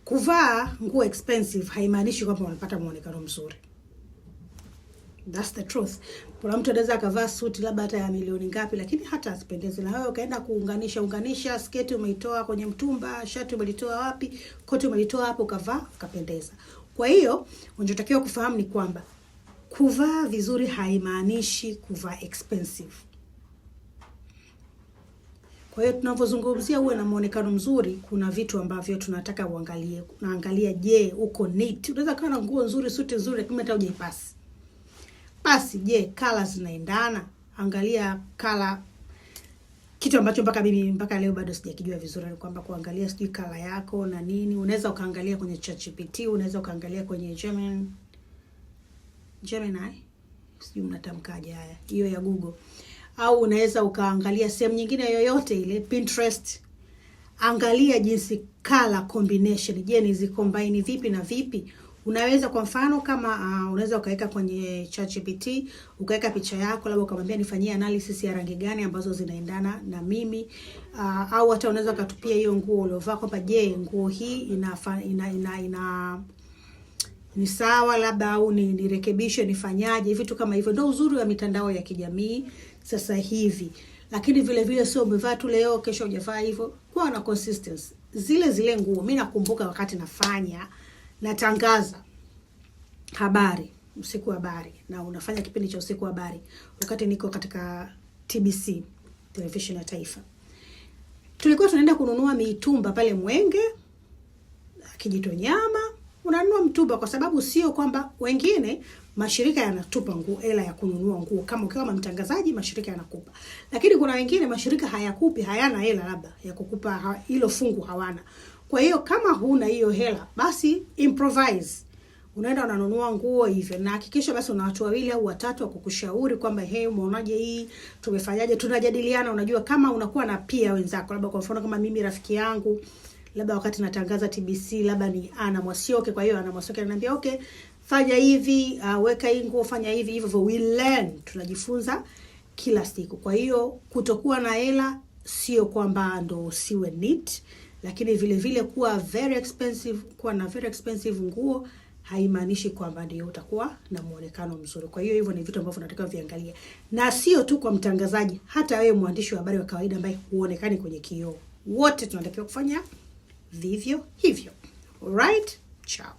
kuvaa nguo expensive haimaanishi kwamba unapata muonekano mzuri. That's the truth. Kuna mtu anaweza akavaa suti labda hata ya milioni ngapi, lakini hata asipendeze. Na wewe ukaenda kuunganisha sketi umeitoa kwenye mtumba, shati umelitoa wapi, koti umelitoa hapo, ukavaa ukapendeza. Kwa hiyo unachotakiwa kufahamu ni kwamba kuvaa vizuri haimaanishi kuvaa expensive. Kwa hiyo tunapozungumzia uwe na muonekano mzuri, kuna vitu ambavyo tunataka uangalie. Unaangalia, je, uko neat? Unaweza kuwa na nguo nzuri, suti nzuri, lakini hata hujaipasi. Basi, je, colors zinaendana? Angalia color. Kitu ambacho mpaka leo bado sijakijua vizuri ni kwamba kuangalia sijui color yako na nini. Unaweza ukaangalia kwenye ChatGPT, unaweza ukaangalia kwenye Gemini. Sijui mnatamkaje haya. Hiyo ya Google. Au unaweza ukaangalia sehemu nyingine yoyote ile, Pinterest. Angalia jinsi color combination, je, ni zicombine vipi na vipi. Unaweza kwa mfano kama unaweza ukaweka kwenye ChatGPT, ukaweka picha yako, labda ukamwambia nifanyie analysis ya rangi gani ambazo zinaendana na mimi, au hata unaweza ukatupia hiyo nguo uliovaa kwamba je, nguo hii ni sawa labda, au nirekebishe nifanyaje, vitu kama hivyo. Ndio uzuri wa mitandao ya kijamii sasa hivi. Lakini vile vile sio umevaa tu leo kesho hujavaa hivyo. Kuwa na consistency. Zile nguo. Mimi nakumbuka wakati natangaza habari, usiku wa habari, na unafanya kipindi cha usiku wa habari wakati niko katika TBC, television ya taifa. Tulikuwa tunaenda kununua mitumba pale Mwenge, Kijitonyama. Unanunua mtumba kwa sababu sio kwamba wengine mashirika yanatupa nguo, hela ya kununua nguo. Kama mtangazaji, mashirika yanakupa. Lakini kuna wengine mashirika hayakupi, hayana hela labda ya kukupa hilo fungu, hawana. Kwa hiyo kama huna hiyo hela, basi improvise. Unaenda unanunua nguo hivyo, na hakikisha basi una watu wawili au watatu wa kukushauri kwamba hey, umeonaje hii, tumefanyaje, tunajadiliana. Unajua kama unakuwa na pia wenzako, labda kwa mfano kama mimi rafiki yangu, labda wakati natangaza TBC, labda ni Ana Mwasioke, kwa hiyo Ana Mwasioke ananiambia okay, fanya hivi, weka hii nguo, fanya hivi, hivyo we learn, tunajifunza kila siku. Kwa hiyo kutokuwa na hela sio kwamba ndo siwe neat, lakini vile vile kuwa na very expensive nguo haimaanishi kwamba ndio utakuwa na muonekano mzuri. Kwa hiyo hivyo ni vitu ambavyo tunatakiwa viangalie. Na sio tu kwa mtangazaji, hata wewe mwandishi wa habari wa kawaida ambaye huonekani kwenye kioo. Wote tunatakiwa kufanya vivyo hivyo. Alright? Ciao.